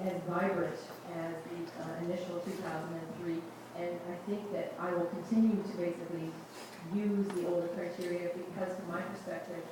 as vibrant as the initial 2003, and I think that I will continue to basically use the older criteria because from my perspective,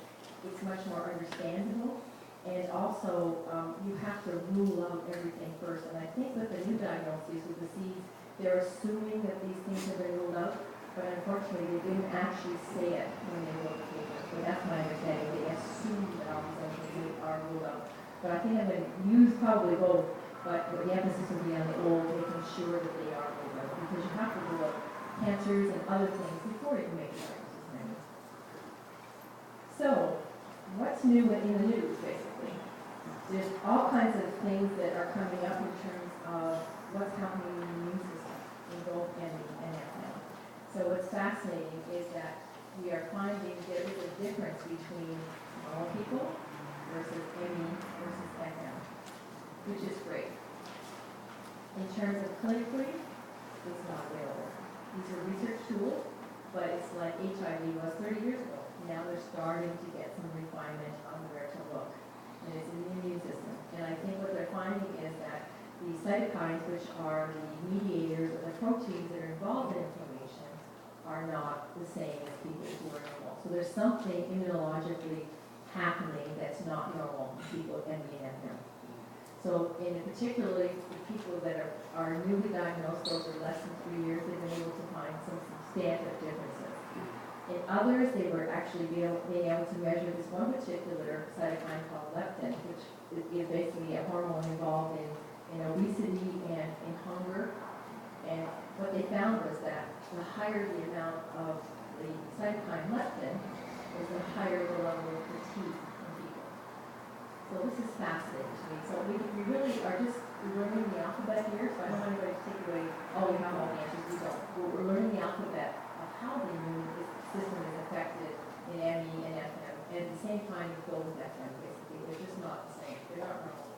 it's much more understandable. And also, you have to rule out everything first. And I think with the new diagnoses with the seeds, they're assuming that these things have been ruled out, but unfortunately, they didn't actually say it when they wrote the paper. So that's my understanding. They assume that all these other things are ruled out. But I think I'm going to use probably both, but the emphasis will be on the old, making sure that they are ruled out, because you have to rule out cancers and other things before you can make a diagnosis. So, what's new in the news, basically? There's all kinds of things that are coming up in terms of what's happening in the immune system in both ME and FM. So what's fascinating is that we are finding there is a difference between normal people versus ME versus FM, which is great. In terms of clinically, it's not available. These are research tools, but it's like HIV was 30 years ago. Now they're starting to get some refinement on where to look. And it's in the immune system. And I think what they're finding is that the cytokines, which are the mediators of the proteins that are involved in inflammation, are not the same as people who are normal. So there's something immunologically happening that's not normal in people with ME and FM. So in particularly the people that are newly diagnosed, those are less than 3 years, they've been able to find some substantive differences. In others, they were actually being able to measure this one particular cytokine called leptin, which is basically a hormone involved in obesity and in hunger. And what they found was that the higher the amount of the cytokine leptin, is the higher the level of fatigue in people. So this is fascinating to me. So we really are just learning the alphabet here, so I don't want anybody to take away, oh, we have all the answers, we don't. We're learning the alphabet of how the immune system is affected in ME and FM, and at the same time with both FM, basically. They're just not the same. They're not normal.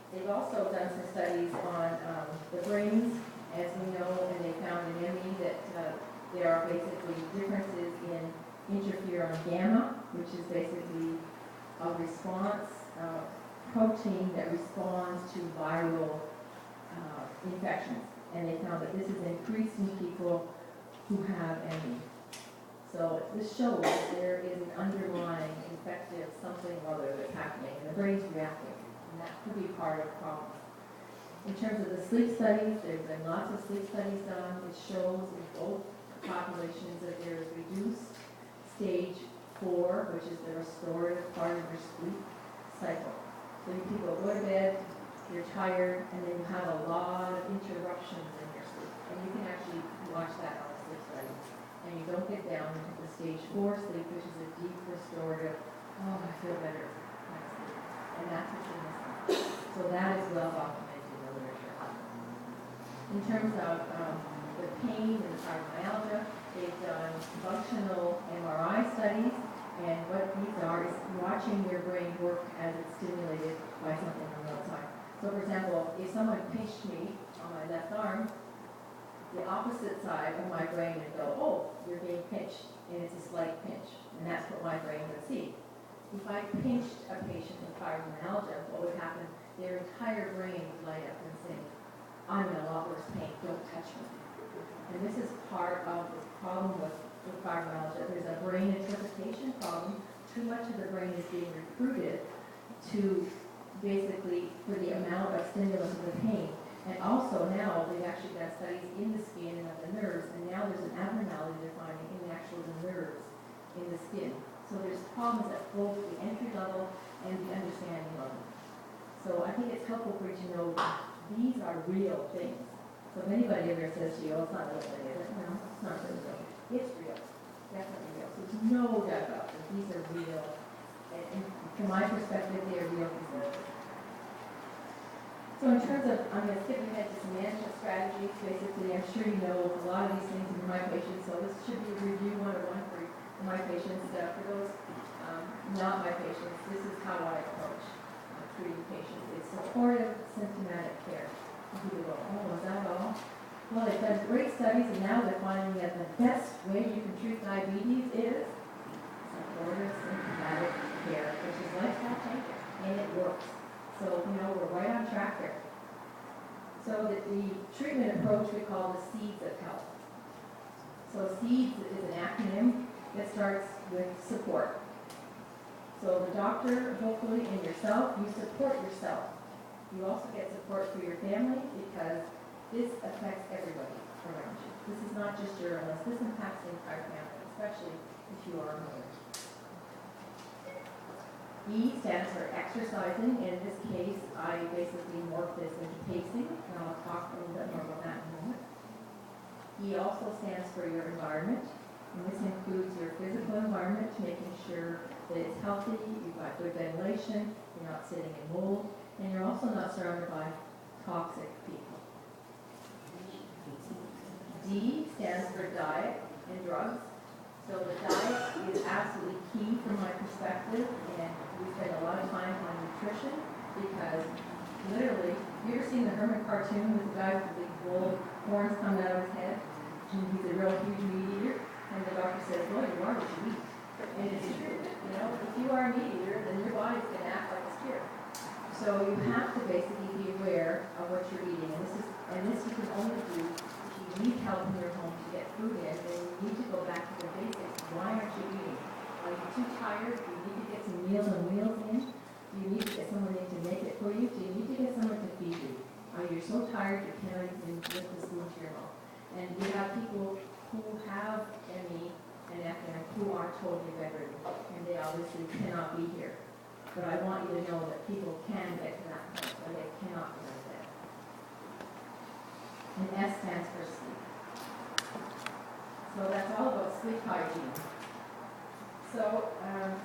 They've also done some studies on the brains, as we know, and they found in ME that there are basically differences in interferon gamma, which is basically a response protein that responds to viral infections. And they found that this is increased in people who have ME. So this shows there is an underlying infective something or other that's happening, and the brain's reacting, and that could be part of the problem. In terms of the sleep studies, there's been lots of sleep studies done. It shows in both populations that there is reduced stage 4, which is the restorative part of your sleep cycle. So you people go to bed, you're tired, and then you have a lot of interruptions in your sleep. And you can actually watch that on the sleep study. And you don't get down into the stage 4 sleep, which is a deep restorative, oh, I feel better kind of sleep. And that's what you're missing. So that is well documented in the literature. In terms of the pain and fibromyalgia, they've done functional MRI studies, and what these are is watching your brain work as it's stimulated by something on the outside. So for example, if someone pinched me on my left arm, the opposite side of my brain would go, oh, you're being pinched, and it's a slight pinch, and that's what my brain would see. If I pinched a patient with fibromyalgia, what would happen? Their entire brain would light up and say, I'm in a lot worse pain, don't touch me. And this is part of the problem with fibromyalgia. There's a brain interpretation problem. Too much of the brain is being recruited to basically for the amount of stimulus of the pain. And also now they've actually done studies in the skin and of the nerves, and now there's an abnormality they're finding in the actual nerves in the skin. So there's problems at both the entry level and the understanding level. So I think it's helpful for you to know these are real things. So if anybody ever says to you, oh, it's not real, no, it's not real. It's real. Definitely real. So there's no doubt about it. These are real. And from my perspective, they are real diseases. So in terms of, I'm going to skip ahead to some management strategies. Basically, I'm sure you know a lot of these things in my patients, so this should be a review 101 for my patients. For those not my patients, this is how I approach treating patients. It's supportive, symptomatic care. And people go, oh, is that all? Well, they've done great studies, and now they're finding that the best way you can treat diabetes is supportive, symptomatic care, which is lifestyle change, and it works. So, we're right on track here. So the treatment approach we call the SEEDS of health. So SEEDS is an acronym that starts with support. So the doctor, hopefully, and yourself, you support yourself. You also get support for your family because this affects everybody around you. This is not just your illness, this impacts the entire family, especially if you are a mother. E stands for exercising. In this case, I basically morph this into pacing, and I'll talk a little bit more about that in a moment. E also stands for your environment, and this includes your physical environment, making sure that it's healthy, you've got good ventilation, you're not sitting in mold, and you're also not surrounded by toxic people. D stands for diet and drugs. So the diet is absolutely key from my perspective, and we spend a lot of time on nutrition because literally, you ever seen the Herman cartoon with the guy with the big gold horns coming out of his head? And he's a real huge meat eater, and the doctor says, well, you are what you eat. And it's true, if you are a meat eater, then your body's going to act like a steer. So you have to basically be aware of what you're eating, and this you can only do if you need help in your home to get food in, then you need to go back to the basics. Why aren't you eating? Are you too tired? Do you need to get some Meals on Wheels in? Do you need to get someone in to make it for you? Do you need to get someone to feed you? Are you so tired you can't even lift the spoon to your mouth? And we have people who have ME and FM who are totally bedridden, and they obviously cannot be here. But I want you to know that people can get to that point, but they cannot be out there. And S stands for sleep. So that's all about sleep hygiene. So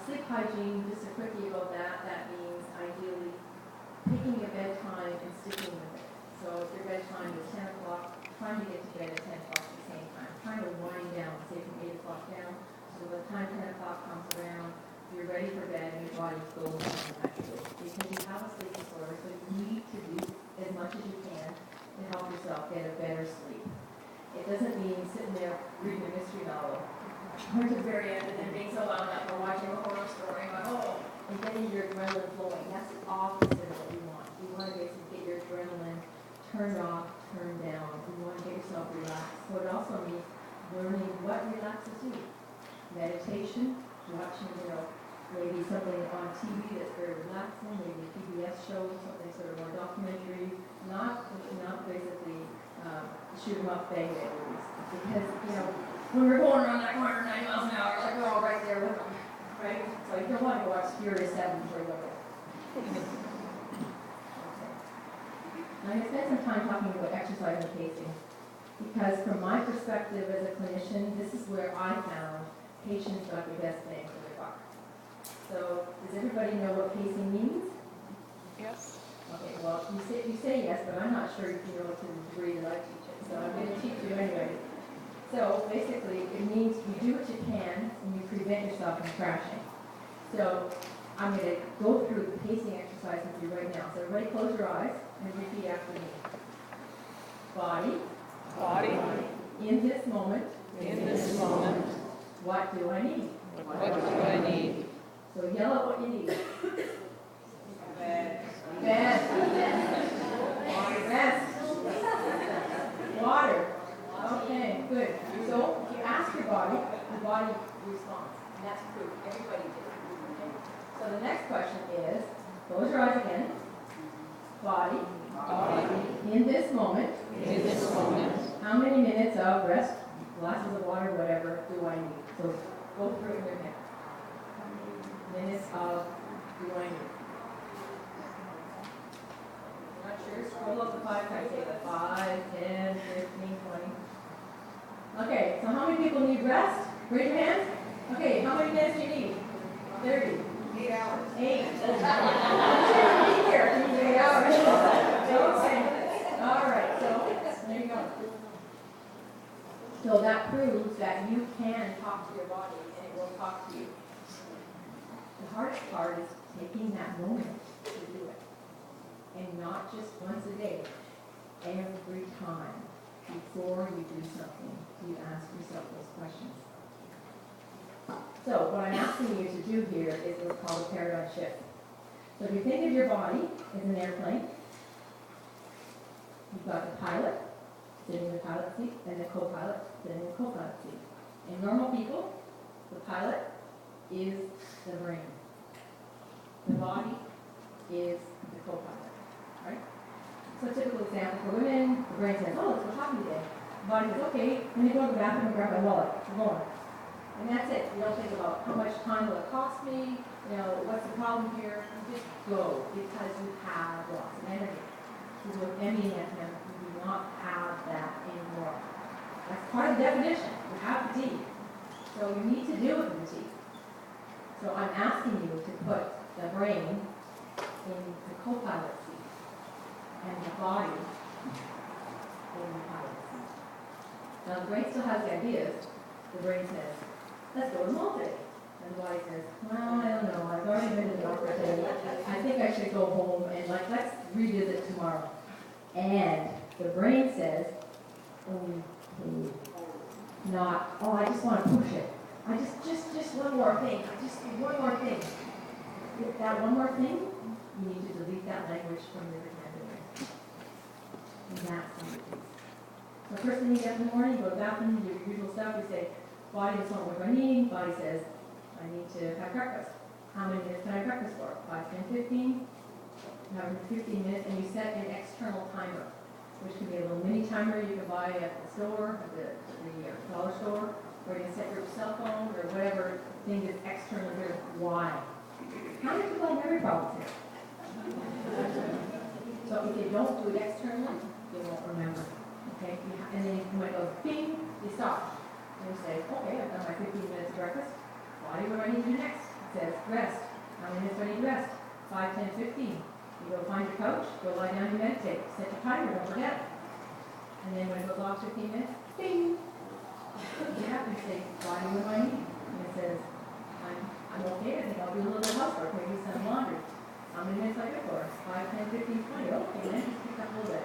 sleep hygiene, just a quickie about that, that means ideally picking a bedtime and sticking with it. So if your bedtime is 10 o'clock, trying to get to bed at 10 o'clock at the same time. Trying to wind down, say from 8 o'clock down, so by the time 10 o'clock comes around, you're ready for bed and your body's going down naturally. Because you have a sleep disorder, so you need to do as much as you can to help yourself get a better sleep. It doesn't mean sitting there reading a mystery novel or to the very end and then being so wound up or watching a horror story and getting your adrenaline flowing. That's the opposite of what you want. You want to basically get your adrenaline turned off, turned down. You want to get yourself relaxed. So it also means learning what relaxes you. Meditation, watching, maybe something on TV that's very relaxing, maybe a PBS show, something sort of more documentary, not basically shoot 'em up bang movies. Because, when we're going around that corner 90 miles an hour, like we're all right there with them, right? So you don't want to watch Furious 7 before you go there. Now, I'm going to spend some time talking about exercise and pacing, because from my perspective as a clinician, this is where I found patients got the best bang for their buck. So, does everybody know what pacing means? Yes. Okay, well, you say yes, but I'm not sure if you know it to the degree that I teach it, so I'm going to teach you anyway. So, basically, it means you do what you can and you prevent yourself from crashing. So, I'm going to go through the pacing exercise with you right now. So, everybody close your eyes and repeat after me. Body. In this moment. What do I need? So yell out what you need. Rest. Water. Okay, good. So if you ask your body, the body responds. And that's proof. Everybody did. Okay. So the next question is, close your eyes again. Body. In this moment. How many minutes of rest, glasses of water, whatever, do I need? So go through it in your head. Minutes of do I need? Not sure. Scroll up to 5 times. Say the 5, 10, 15, 20. Okay, so how many people need rest? Raise your hands. Okay, how many minutes do you need? 30. 8 hours. 8. Be here. You need 8 hours. Okay. All right, so there you go. So that proves that you can talk to your body and it will talk to you. The hardest part is taking that moment to do it. And not just once a day. Every time before you do something, you ask yourself those questions. So what I'm asking you to do here is what's called a paradigm shift. So So if you think of your body as an airplane, you've got the pilot sitting in the pilot seat and the co-pilot sitting in the co-pilot seat. In normal people, the pilot is the brain. The body is the co-pilot, right? So a typical example for women, the brain says, oh, let's go shopping today. The body says, okay, let me go to the bathroom and grab my wallet. We're going. And that's it. You don't think about how much time will it cost me, what's the problem here. You just go because you have lots of energy. Because with MEFM, you do not have that anymore. That's part of the definition. You have fatigue. So you need to deal with the fatigue. So I'm asking you to put the brain in the co-pilot seat and the body in the pilot seat. Now the brain still has the ideas. The brain says, let's go to the mall today. And the body says, well, I don't know. I've already been to the doctor today. I think I should go home and let's revisit tomorrow. And the brain says, not, I just want to push it. I just one more thing. One more thing. If that one more thing, you need to delete that language from your vocabulary. And that's how it is. So first thing you get in the morning, you go to the bathroom, you do your usual stuff, you say, body doesn't know what do I need? Body says, I need to have breakfast. How many minutes can I have breakfast for? 5, 10, 15? You have 15 minutes, and you set an external timer, which can be a little mini timer you can buy at the store, at the dollar store, or you can set your cell phone or whatever thing is external here. Why? How many people have memory problems here? So if you don't do it externally, you won't remember. Okay? And then when it goes bing, you stop. And you say, okay, I've done my 15 minutes of breakfast. Body, what do I need to do next? It says rest. How many minutes do I need to rest? 5, 10, 15. You go find your couch, go lie down and meditate. Set your timer, don't forget. And then when it goes off 15 minutes, bing! You have to say, body, what do I need? And it says, I'm okay, I think I'll do a little bit of housework, maybe some laundry. How many minutes I get for? 5, 10, 15, 20. Okay, then just pick up a little bit.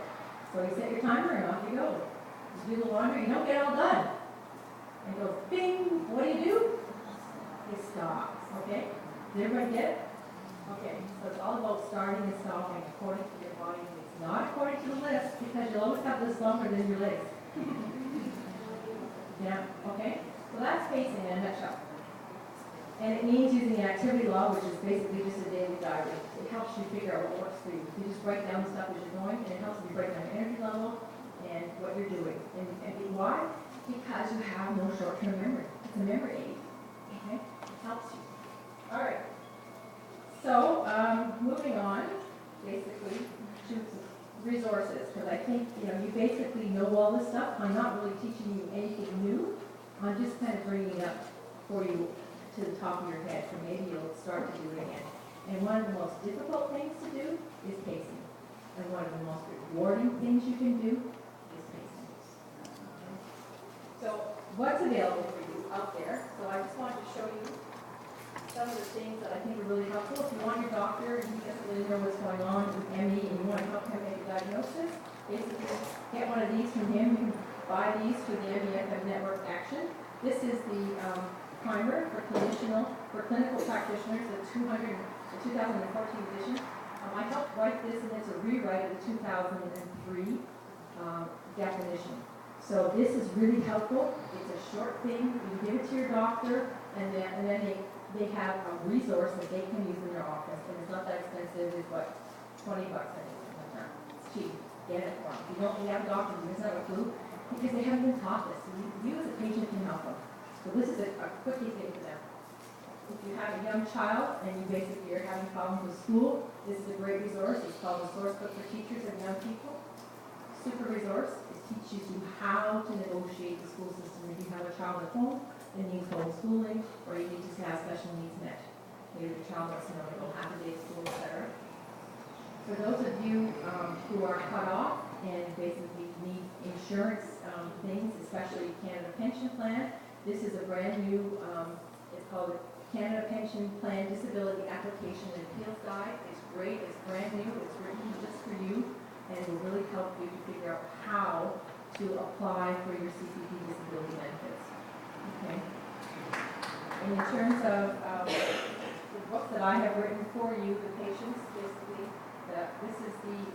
So you set your timer and off you go. You do the laundry, you don't get it all done. And it goes, bing! What do? It stops, okay? Did everybody get it? Okay, so it's all about starting and stopping according to your body needs. Not according to the list, because you'll always have this longer than your legs. Yeah, okay? So that's pacing in a nutshell. And it means using the activity log, which is basically just a daily diary. It helps you figure out what works for you. You just write down the stuff as you're going, and it helps you break down your energy level and what you're doing. And why? Because you have no short-term memory. It's a memory aid. Okay? It helps you. All right. So, moving on, basically, to resources, because I think, you basically know all this stuff. I'm not really teaching you anything new. I'm just kind of bringing it up for you to the top of your head, so maybe you'll start to do it again. And one of the most difficult things to do is pacing. And one of the most rewarding things you can do is pacing. So, what's available for you out there? So I just wanted to show you some of the things that I think are really helpful. If you want your doctor and he doesn't really know what's going on with ME and you want to help him make a diagnosis, basically get one of these from him. You can buy these through the MEFM Network Action. This is the primer for clinical practitioners, the 2014 edition. I helped write this, and it's a rewrite of the 2003 definition. So this is really helpful. It's a short thing. You give it to your doctor, and then they have a resource that they can use in their office, and it's not that expensive. It's what, $20, I think, something like that. It's cheap. Get it for them. If you don't have a doctor, you doesn't have a clue, because they haven't been taught this. So you as a patient can help them. So this is a quickie thing for them. If you have a young child and you basically are having problems with school, this is a great resource. It's called the Source Book for Teachers and Young People. Super resource. It teaches you how to negotiate the school system. If you have a child at home and needs homeschooling, or you need to have special needs met. Maybe the child wants to know to go half a day to school, etc. For those of you who are cut off and basically need insurance things, especially Canada Pension Plan, this is a brand new, it's called the Canada Pension Plan Disability Application and Appeals Guide. It's great, it's brand new, it's written just for you, and it will really help you to figure out how to apply for your CPP disability benefits. Okay. And in terms of the book that I have written for you, the patients, basically, this is the